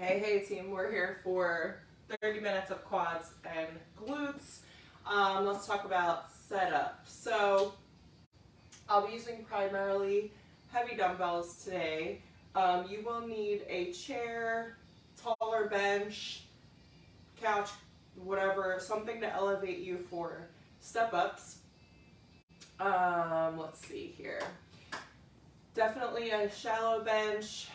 Hey team, we're here for 30 minutes of quads and glutes. Let's talk about setup. So I'll be using primarily heavy dumbbells today. You will need a chair, taller bench, couch, whatever, something to elevate you for step ups. Let's see here. Definitely a shallow bench.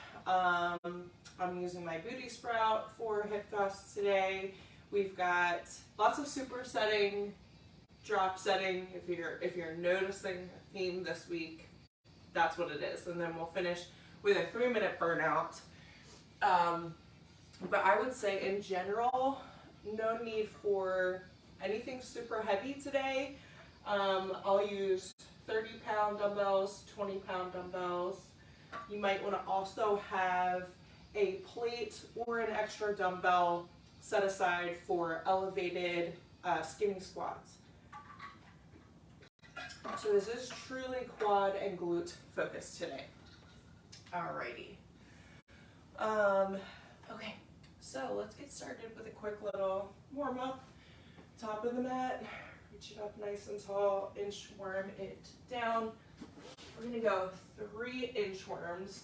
I'm using my booty sprout for hip thrusts today. We've got lots of supersetting, drop setting. If you're noticing a theme this week, that's what it is. And then we'll finish with a 3-minute burnout. But I would say in general, no need for anything super heavy today. I'll use 30-pound dumbbells, 20-pound dumbbells. You might want to also have a plate or an extra dumbbell set aside for elevated skinny squats. So this is truly quad and glute focused today. Alrighty. Okay, so let's get started with a quick little warm up. Top of the mat, reach it up nice and tall, inchworm it down. We're gonna go 3 inchworms.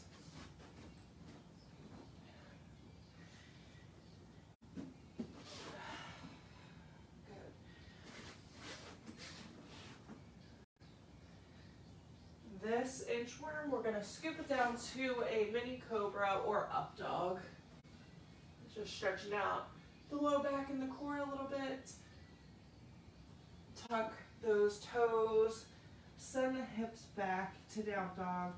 Good. This inchworm, we're gonna scoop it down to a mini cobra or up dog. Just stretching out the low back and the core a little bit. Tuck those toes. Send the hips back to down dog.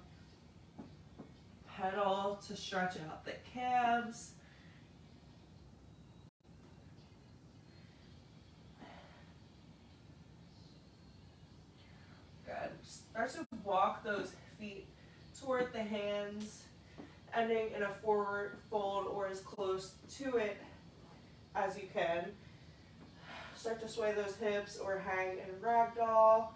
Pedal to stretch out the calves. Good. Start to walk those feet toward the hands, ending in a forward fold or as close to it as you can. Start to sway those hips or hang in ragdoll.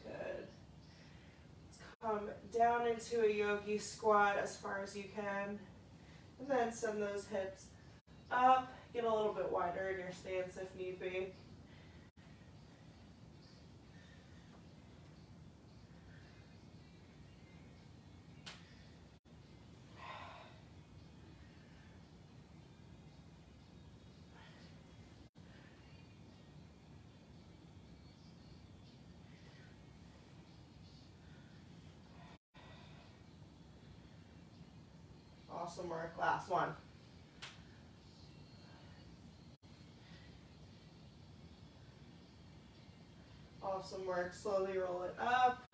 Good. Let's come down into a yogi squat as far as you can. And then send those hips up. Get a little bit wider in your stance if need be. Awesome work. Last one. Awesome work. Slowly roll it up.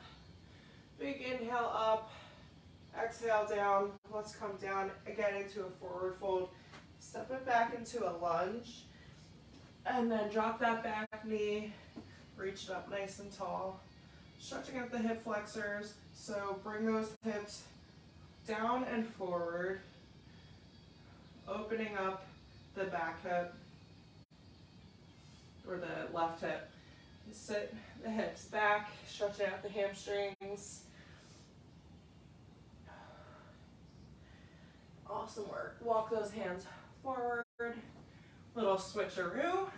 Big inhale up. Exhale down. Let's come down again into a forward fold. Step it back into a lunge. And then drop that back knee. Reach it up nice and tall. Stretching out the hip flexors. So bring those hips down and forward, opening up the back hip or the left hip. Sit the hips back, stretching out the hamstrings. Awesome work. Walk those hands forward. Little switcheroo.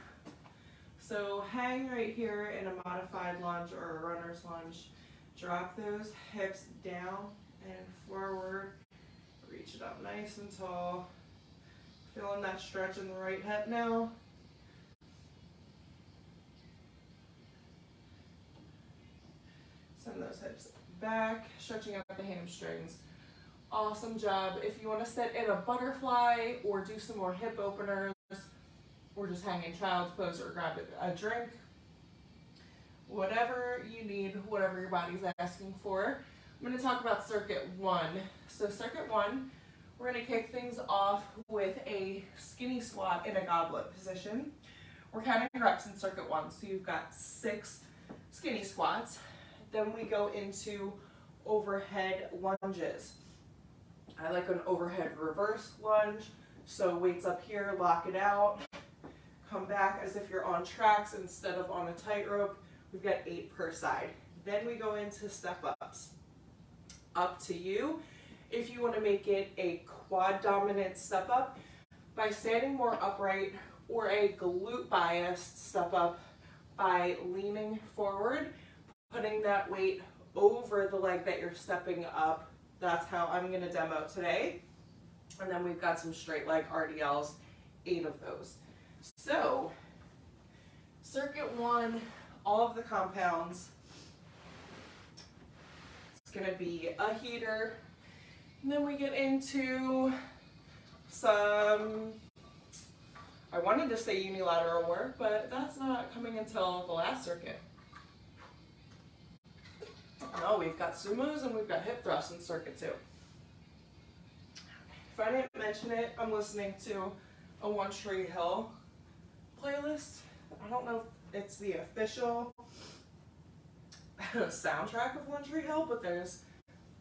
So hang right here in a modified lunge or a runner's lunge. Drop those hips down and forward, reach it up nice and tall. Feeling that stretch in the right hip now. Send those hips back, stretching out the hamstrings. Awesome job. If you want to sit in a butterfly or do some more hip openers, or just hang in child's pose or grab a drink, whatever you need, whatever your body's asking for. I'm going to talk about circuit 1. So circuit 1, we're going to kick things off with a skinny squat in a goblet position. We're counting reps in circuit 1, so you've got 6 skinny squats. Then we go into overhead lunges. I like an overhead reverse lunge, so weights up here, lock it out. Come back as if you're on tracks instead of on a tightrope. We've got 8 per side. Then we go into step ups. up to you. If you want to make it a quad dominant step up by standing more upright, or a glute biased step up by leaning forward, putting that weight over the leg that you're stepping up. That's how I'm going to demo today. And then we've got some straight leg RDLs, 8 of those. So, circuit 1, all of the compounds. It's going to be a heater. And then we get into some, I wanted to say unilateral work, but that's not coming until the last circuit. No, we've got sumos and we've got hip thrusts in circuit 2. If I didn't mention it, I'm listening to a One Tree Hill playlist. I don't know if it's the official soundtrack of One Tree Hill, but there's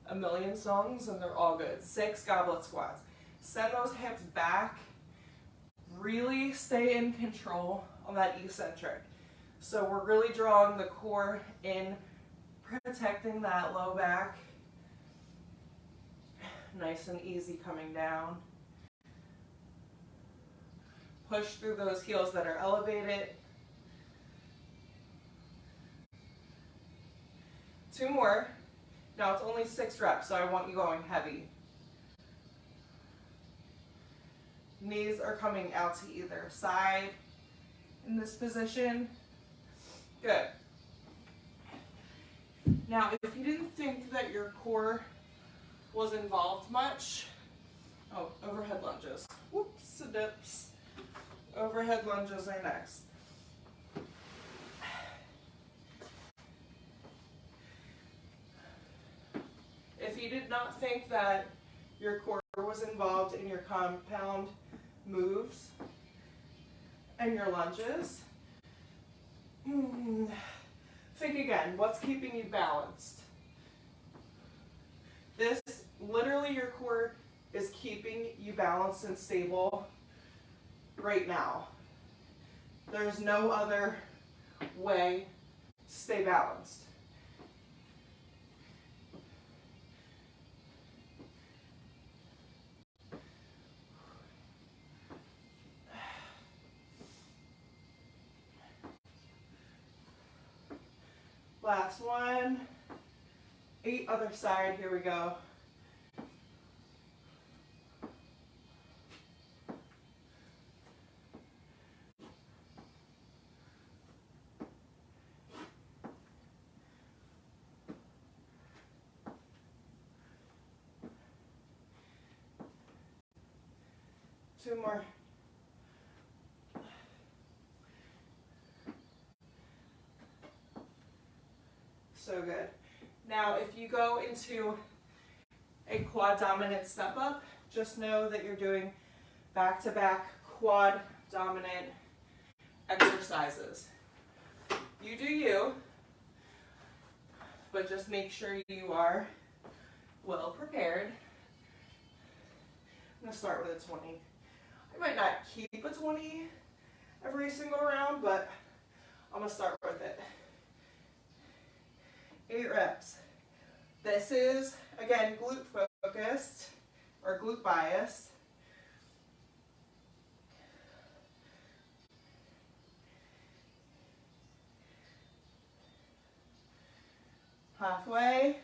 a million songs and they're all good. 6 goblet squats. Send those hips back. Really stay in control on that eccentric. So we're really drawing the core in, protecting that low back. Nice and easy coming down. Push through those heels that are elevated. 2 more. Now it's only 6 reps, so I want you going heavy. Knees are coming out to either side in this position. Good. Now, if you didn't think that your core was involved much, overhead lunges. Whoops, dips. Overhead lunges are next. If you did not think that your core was involved in your compound moves and your lunges, think again, what's keeping you balanced? This, literally your core is keeping you balanced and stable right now. There's no other way to stay balanced. Last one. 8 other side, here we go. Two more. So good. Now, if you go into a quad dominant step up, just know that you're doing back-to-back quad dominant exercises. You do you, but just make sure you are well prepared. I'm gonna start with a 20. I might not keep a 20 every single round, but I'm gonna start with it. 8 reps. This is, again, glute focused or glute biased. Halfway.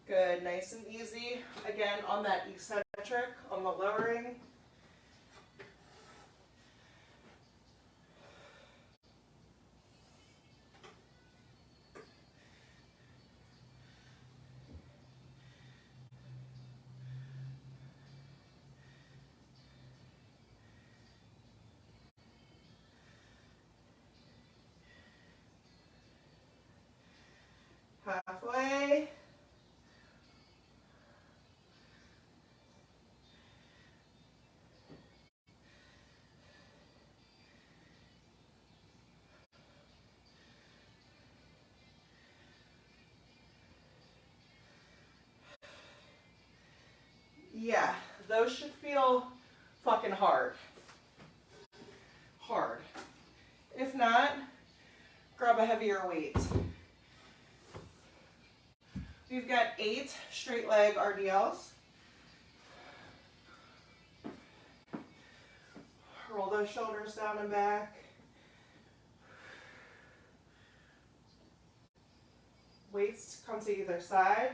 Good, nice and easy. Again, on that eccentric, on the lowering. Halfway. those should feel fucking hard. Hard. If not, grab a heavier weight. We've got 8 straight leg RDLs. Roll those shoulders down and back. Weights come to either side.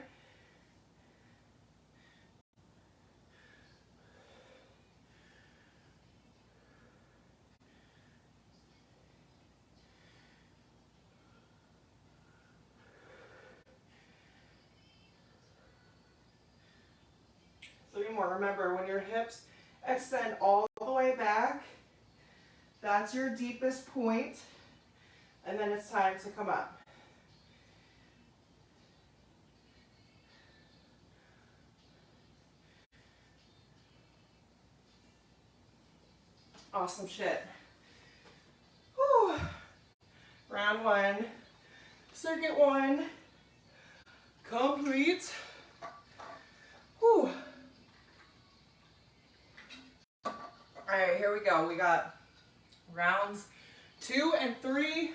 Three more. Remember, when your hips extend all the way back, that's your deepest point, and then it's time to come up. Awesome shit. Whew. Round 1, circuit 1, complete. Whew. All right, here we go. We got rounds 2 and 3.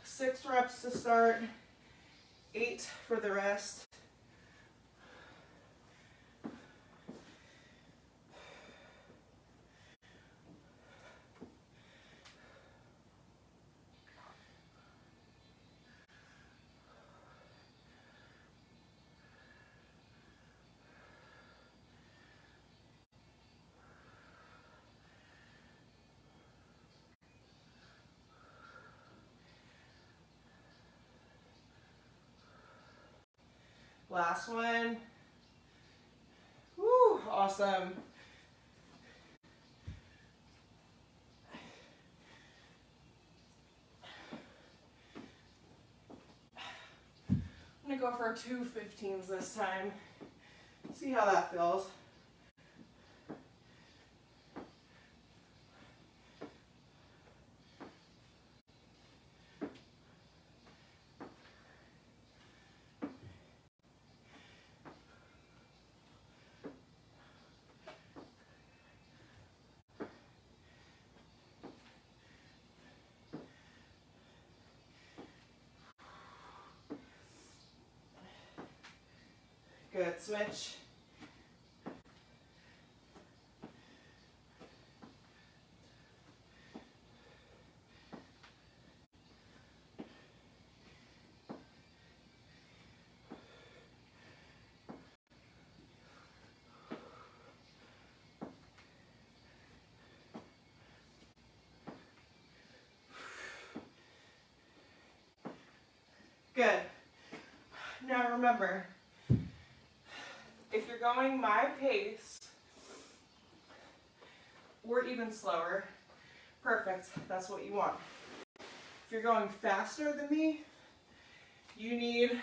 6 reps to start, 8 for the rest. Last one. Woo, awesome. I'm gonna go for 2 15s this time. See how that feels. Good, switch. Good. Now remember, if you're going my pace, or even slower, perfect, that's what you want. If you're going faster than me, you need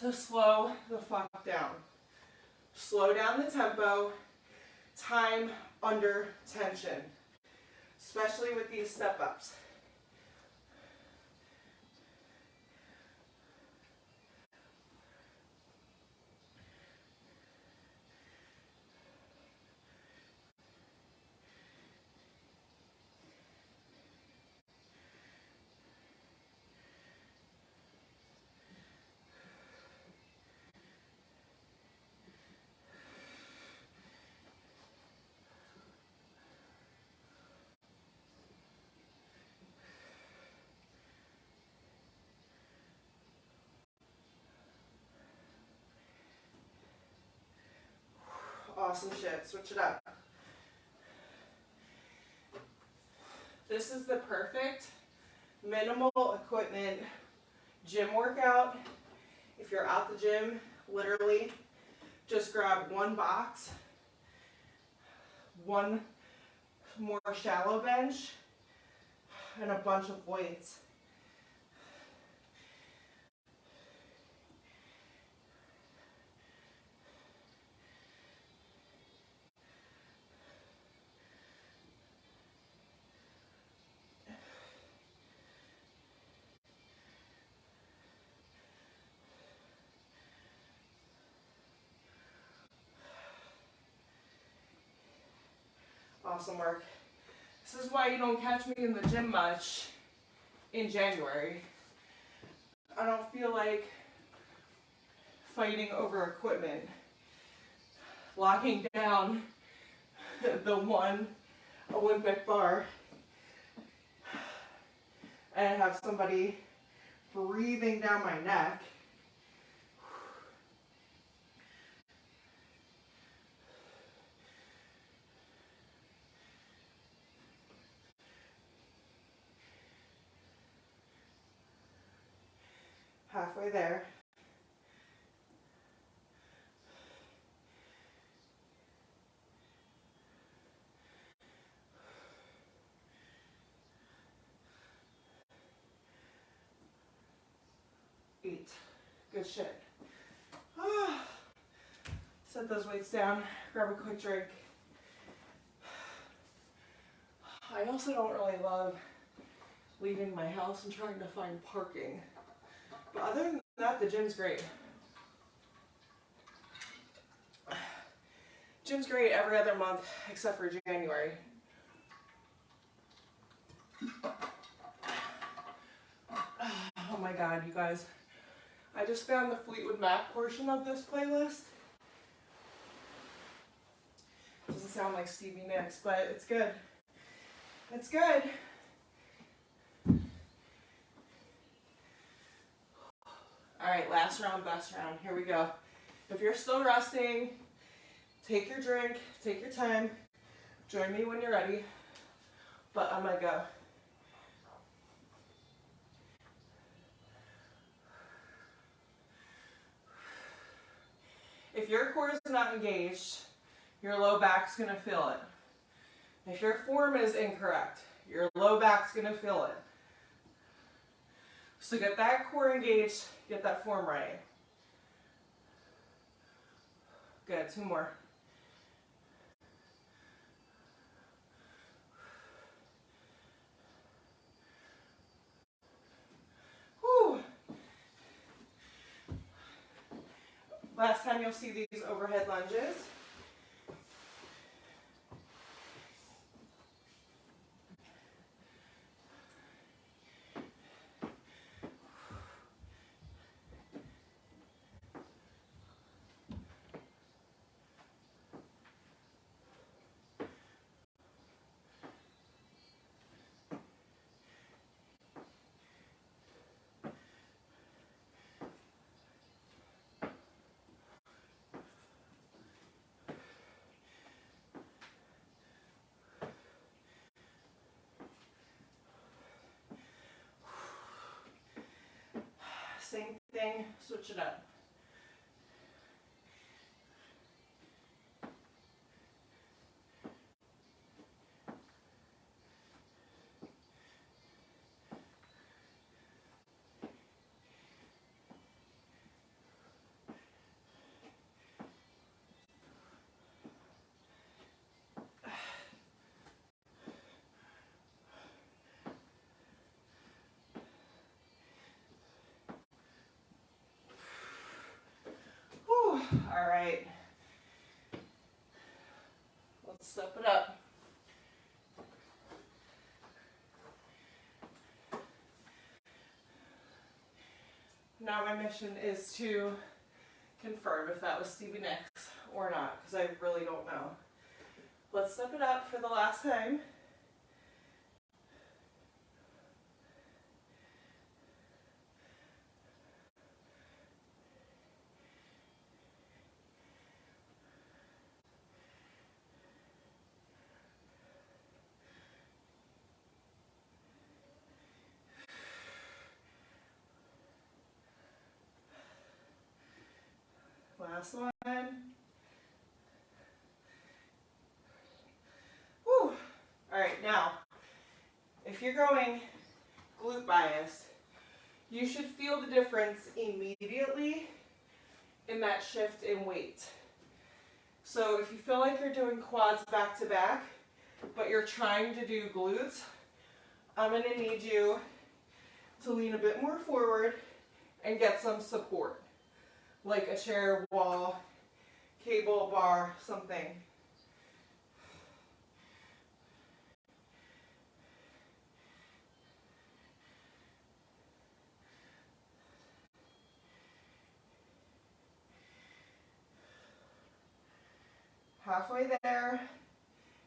to slow the fuck down. Slow down the tempo, time under tension, especially with these step-ups. Awesome shit. Switch it up. This is the perfect minimal equipment gym workout. If you're out the gym, literally just grab one box, one more shallow bench, and a bunch of weights. Awesome work. This is why you don't catch me in the gym much in January. I don't feel like fighting over equipment. Locking down the one Olympic bar and have somebody breathing down my neck. Halfway there. Eat. Good shit. Set those weights down, grab a quick drink. I also don't really love leaving my house and trying to find parking. But other than that, the gym's great. Gym's great every other month except for January. Oh my God, you guys. I just found the Fleetwood Mac portion of this playlist. Doesn't sound like Stevie Nicks, but it's good. It's good. All right, last round, best round. Here we go. If you're still resting, take your drink, take your time. Join me when you're ready, but I'm gonna go. If your core is not engaged, your low back's gonna feel it. If your form is incorrect, your low back's gonna feel it. So get that core engaged, get that form right. Good, 2 more. Whew. Last time you'll see these overhead lunges. Same thing, switch it up. All right, let's step it up. Now my mission is to confirm if that was Stevie Nicks or not, because I really don't know. Let's step it up for the last time. Last one. Whew. All right, now, if you're going glute bias, you should feel the difference immediately in that shift in weight. So if you feel like you're doing quads back to back, but you're trying to do glutes, I'm going to need you to lean a bit more forward and get some support, like a chair, wall, cable, bar, something. halfway there.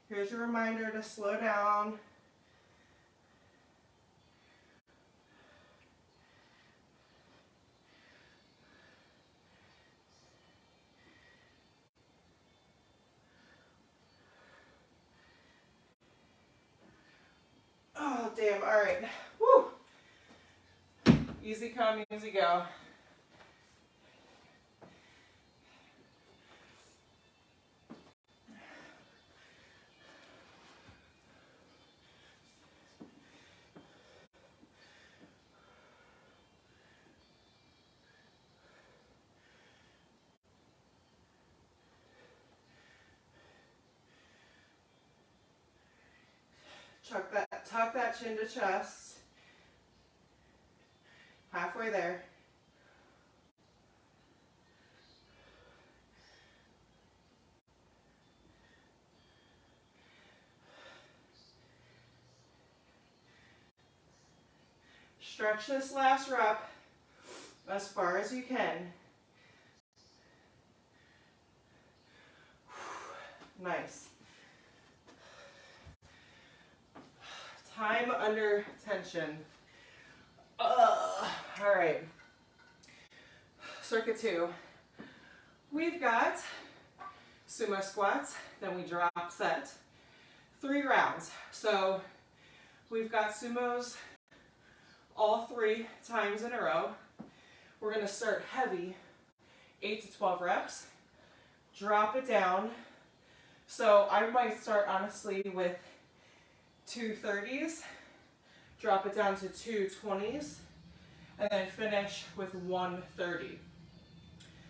Here's your reminder to slow down. Oh, damn. All right. Woo. Easy come, easy go. Tuck that chin to chest. Halfway there. Stretch this last rep as far as you can. Nice. Time under tension. All right. Circuit 2. We've got sumo squats, then we drop set. 3 rounds. So we've got sumos all 3 times in a row. We're going to start heavy, 8 to 12 reps. Drop it down. So I might start honestly with 2 30s, drop it down to 2 20s, and then finish with 1 30.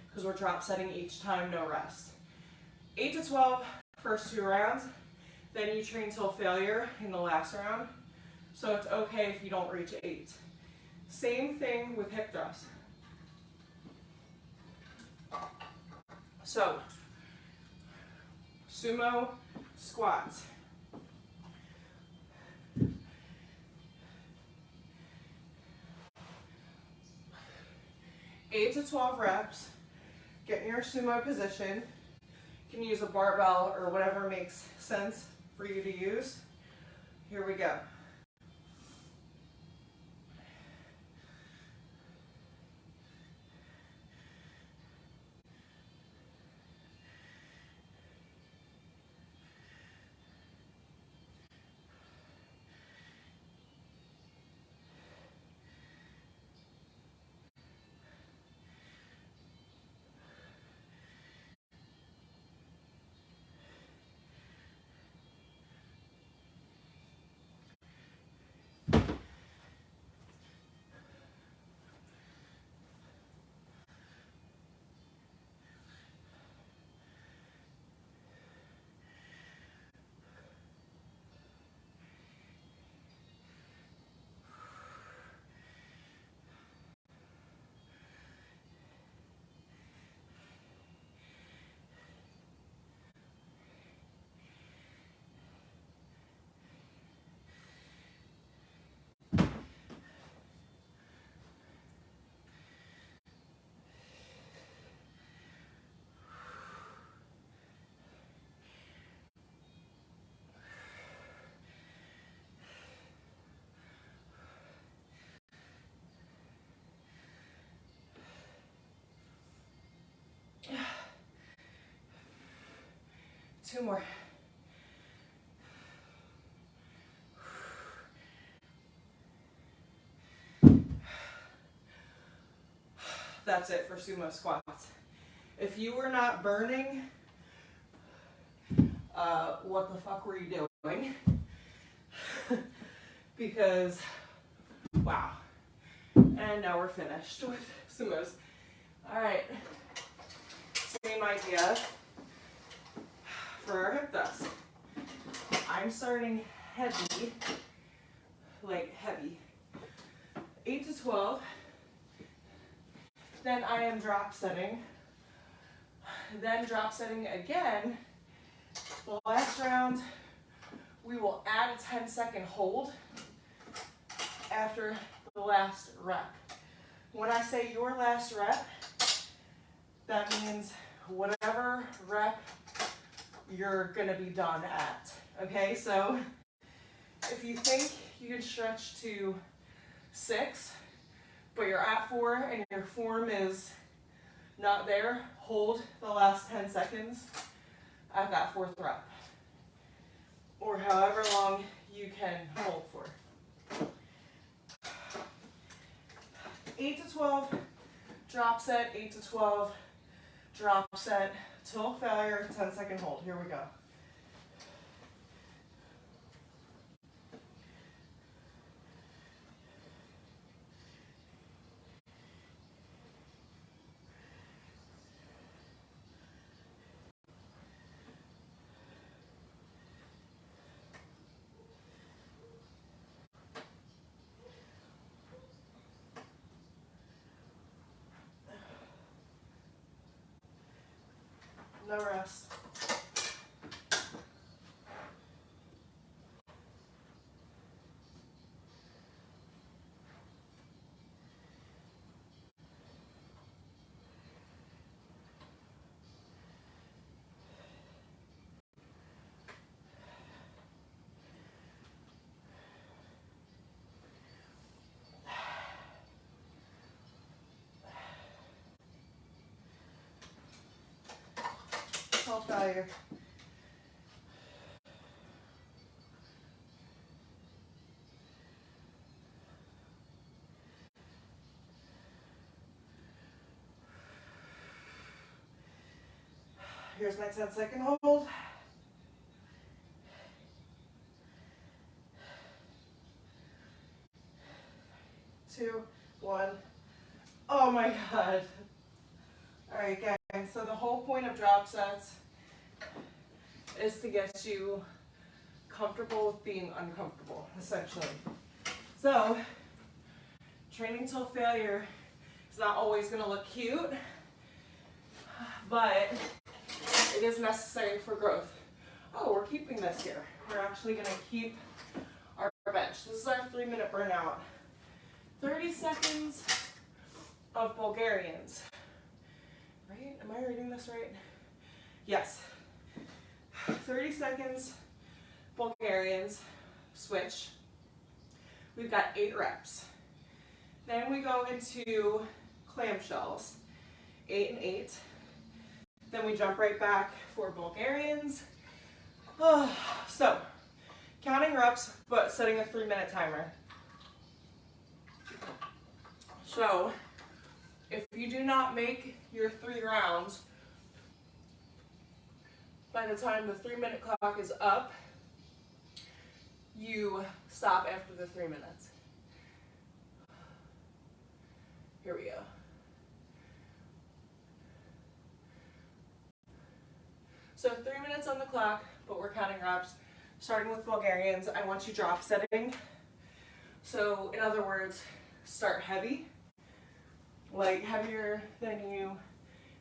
Because we're drop setting each time, no rest. 8 to 12, first 2 rounds. Then you train till failure in the last round. So it's okay if you don't reach 8. Same thing with hip thrusts. So, sumo squats. 8 to 12 reps. Get in your sumo position. You can use a barbell or whatever makes sense for you to use. Here we go. Two more. That's it for sumo squats. If you were not burning, what the fuck were you doing? Because, wow. And now we're finished with sumos. All right, same idea for our hip thrust. I'm starting heavy, like heavy. 8 to 12. Then I am drop setting. Then drop setting again. The last round, we will add a 10-second hold after the last rep. When I say your last rep, that means whatever rep you're gonna be done at. Okay, so if you think you can stretch to 6, but you're at 4 and your form is not there, hold the last 10 seconds at that 4th rep, or however long you can hold for. 8 to 12, drop set, 8 to 12, drop set, till failure, 10-second hold. Here we go. No rest. Self-value. Here's my 10-second hold. 2, 1. Oh my God. All right, guys, so the whole point of drop sets is to get you comfortable with being uncomfortable, essentially. So, training till failure is not always going to look cute, but it is necessary for growth. Oh, we're keeping this here. We're actually going to keep our bench. This is our 3-minute burnout. 30 seconds of Bulgarians. Right? Am I reading this right? Yes. 30 seconds Bulgarians. Switch. We've got 8 reps. Then we go into clamshells. 8 and 8. Then we jump right back for Bulgarians. So, counting reps, but setting a 3-minute timer. So, if you do not make your 3 rounds by the time the 3-minute clock is up, you stop after the 3 minutes. Here we go. So 3 minutes on the clock, but we're counting reps. Starting with Bulgarians, I want you drop setting. So in other words, start heavy, like heavier than you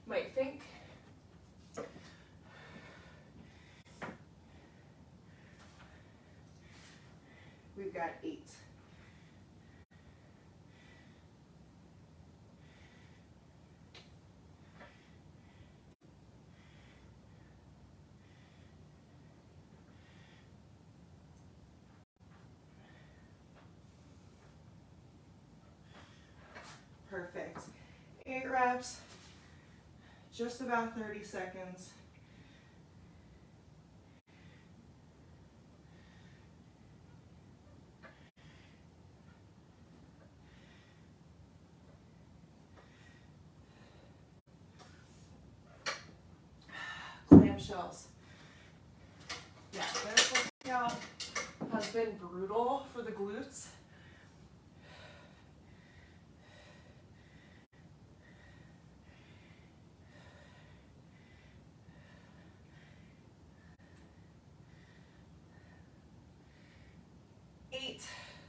might think. We've got 8. Perfect. 8 reps, just about 30 seconds. Clamshells. Yeah, this workout has been brutal for the glutes.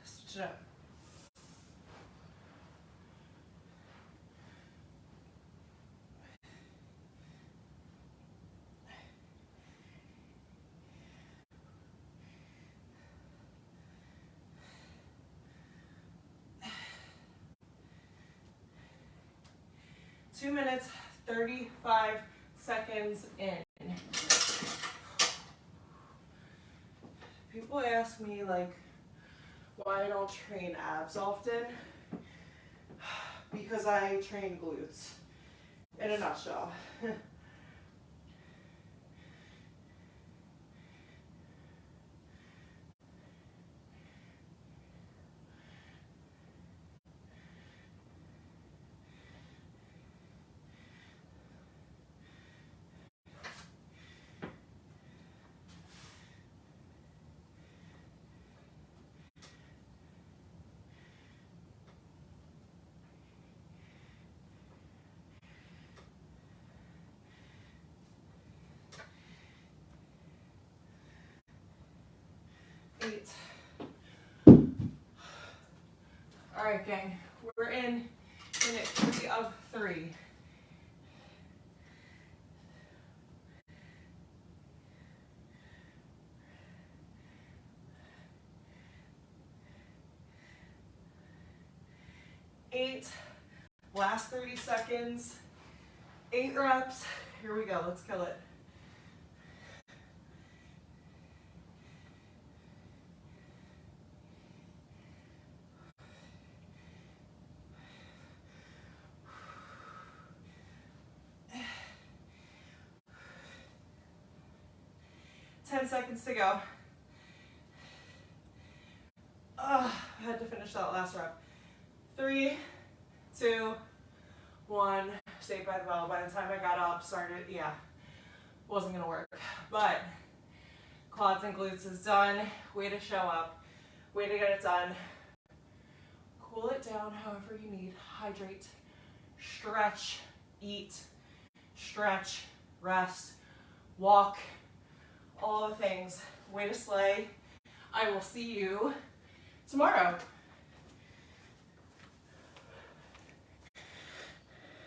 Switch it up. Two minutes, 35 seconds in. People ask me like why I don't train abs often. Because I train glutes, in a nutshell. 8. All right, gang, we're in minute 3 of 3. Eight, last 30 seconds, 8 reps. Here we go, let's kill it. Ten seconds to go. I had to finish that last rep. 3, 2, 1. Saved by the bell. By the time I got up, started, yeah, wasn't gonna work. But quads and glutes is done. Way to show up. Way to get it done. Cool it down however you need. Hydrate, stretch, eat, stretch, rest, walk, all the things. Way to slay. I will see you tomorrow.